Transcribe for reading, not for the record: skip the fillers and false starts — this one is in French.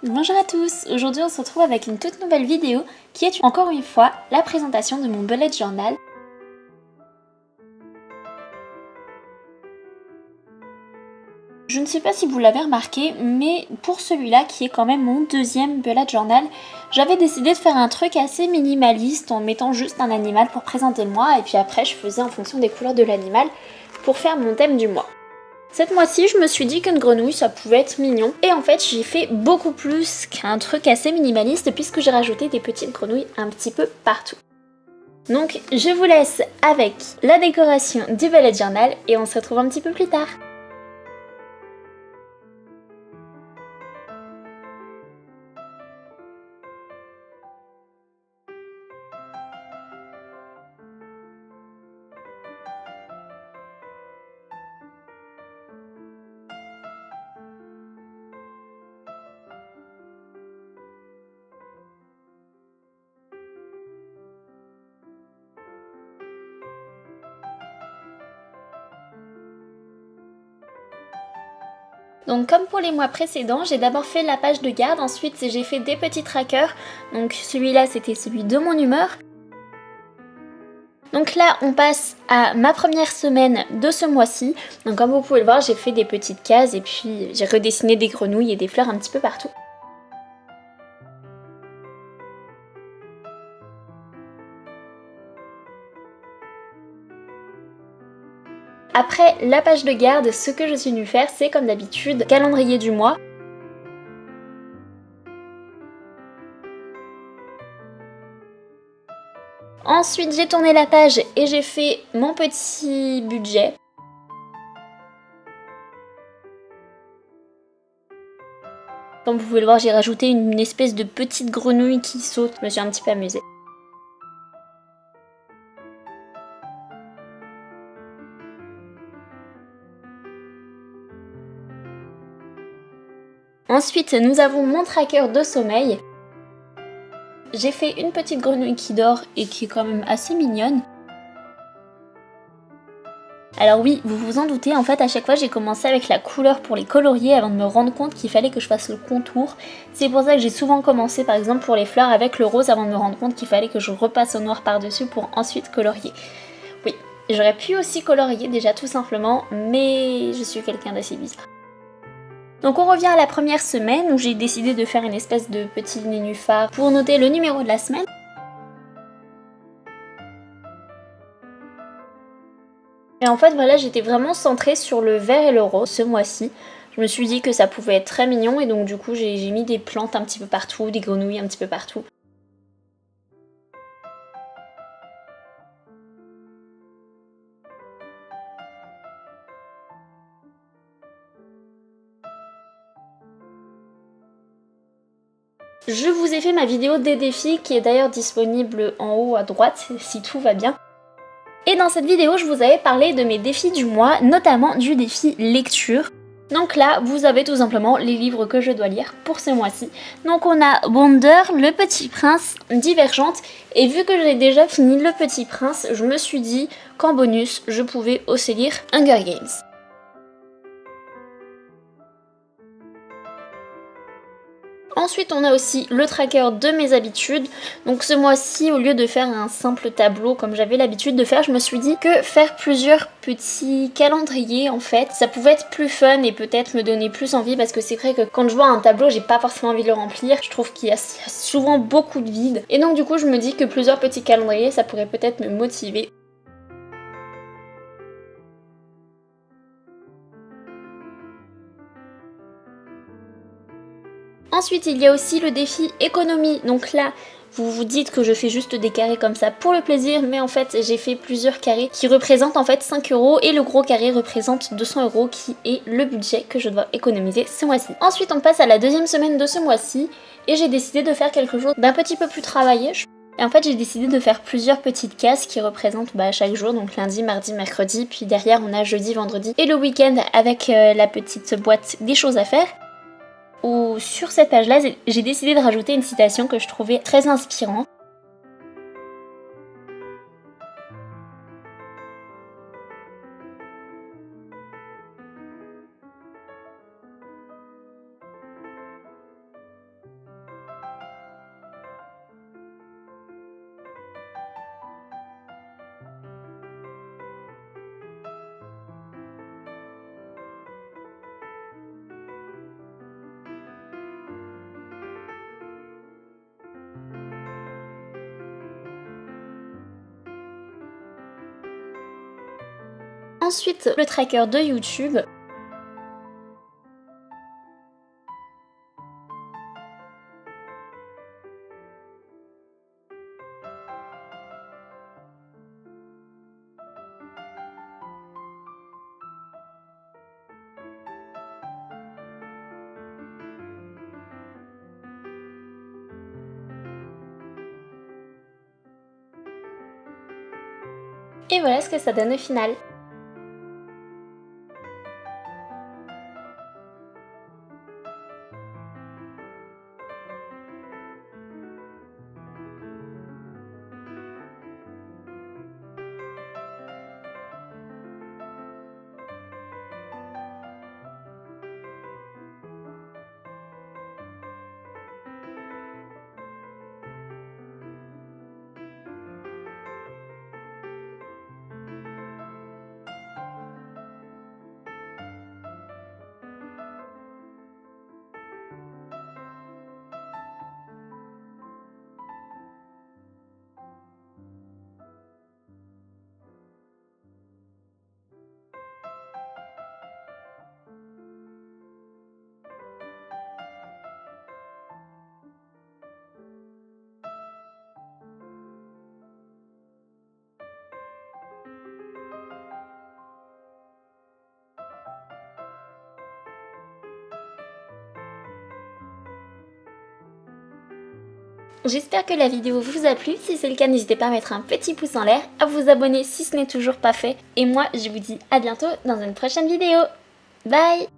Bonjour à tous, aujourd'hui on se retrouve avec une toute nouvelle vidéo qui est encore une fois la présentation de mon bullet journal. Je ne sais pas si vous l'avez remarqué, mais pour celui-là qui est quand même mon deuxième bullet journal, j'avais décidé de faire un truc assez minimaliste en mettant juste un animal pour présenter le mois et puis après je faisais en fonction des couleurs de l'animal pour faire mon thème du mois. Cette mois-ci, je me suis dit qu'une grenouille, ça pouvait être mignon. Et en fait, j'ai fait beaucoup plus qu'un truc assez minimaliste puisque j'ai rajouté des petites grenouilles un petit peu partout. Donc, je vous laisse avec la décoration du bullet journal et on se retrouve un petit peu plus tard. Donc comme pour les mois précédents, j'ai d'abord fait la page de garde, ensuite j'ai fait des petits trackers. Donc celui-là c'était celui de mon humeur. Donc là on passe à ma première semaine de ce mois-ci. Donc comme vous pouvez le voir, j'ai fait des petites cases et puis j'ai redessiné des grenouilles et des fleurs un petit peu partout. Après la page de garde, ce que je suis venue faire, c'est comme d'habitude, calendrier du mois. Ensuite j'ai tourné la page et j'ai fait mon petit budget. Comme vous pouvez le voir, j'ai rajouté une espèce de petite grenouille qui saute, je me suis un petit peu amusée. Ensuite, nous avons mon tracker de sommeil. J'ai fait une petite grenouille qui dort et qui est quand même assez mignonne. Alors oui, vous vous en doutez, en fait à chaque fois j'ai commencé avec la couleur pour les colorier avant de me rendre compte qu'il fallait que je fasse le contour. C'est pour ça que j'ai souvent commencé par exemple pour les fleurs avec le rose avant de me rendre compte qu'il fallait que je repasse au noir par-dessus pour ensuite colorier. Oui, j'aurais pu aussi colorier déjà tout simplement, mais je suis quelqu'un d'assez bizarre. Donc on revient à la première semaine où j'ai décidé de faire une espèce de petit nénuphar pour noter le numéro de la semaine. Et en fait voilà, j'étais vraiment centrée sur le vert et le rose ce mois-ci. Je me suis dit que ça pouvait être très mignon et donc du coup j'ai mis des plantes un petit peu partout, des grenouilles un petit peu partout. Je vous ai fait ma vidéo des défis qui est d'ailleurs disponible en haut à droite si tout va bien. Et dans cette vidéo, je vous avais parlé de mes défis du mois, notamment du défi lecture. Donc là, vous avez tout simplement les livres que je dois lire pour ce mois-ci. Donc on a Wonder, Le Petit Prince, Divergente. Et vu que j'ai déjà fini Le Petit Prince, je me suis dit qu'en bonus, je pouvais aussi lire Hunger Games. Ensuite, on a aussi le tracker de mes habitudes. Donc ce mois-ci, au lieu de faire un simple tableau comme j'avais l'habitude de faire, je me suis dit que faire plusieurs petits calendriers, en fait, ça pouvait être plus fun et peut-être me donner plus envie parce que c'est vrai que quand je vois un tableau, j'ai pas forcément envie de le remplir. Je trouve qu'il y a souvent beaucoup de vide. Et donc du coup, je me dis que plusieurs petits calendriers, ça pourrait peut-être me motiver. Ensuite, il y a aussi le défi économie. Donc là, vous vous dites que je fais juste des carrés comme ça pour le plaisir, mais en fait, j'ai fait plusieurs carrés qui représentent en fait 5 € et le gros carré représente 200 € qui est le budget que je dois économiser ce mois-ci. Ensuite, on passe à la deuxième semaine de ce mois-ci et j'ai décidé de faire quelque chose d'un petit peu plus travaillé. Et en fait, j'ai décidé de faire plusieurs petites cases qui représentent chaque jour, donc lundi, mardi, mercredi, puis derrière on a jeudi, vendredi et le week-end avec la petite boîte des choses à faire. Sur cette page-là, j'ai décidé de rajouter une citation que je trouvais très inspirante. Ensuite, le tracker de YouTube. Et voilà ce que ça donne au final. J'espère que la vidéo vous a plu, si c'est le cas n'hésitez pas à mettre un petit pouce en l'air, à vous abonner si ce n'est toujours pas fait, et moi je vous dis à bientôt dans une prochaine vidéo. Bye!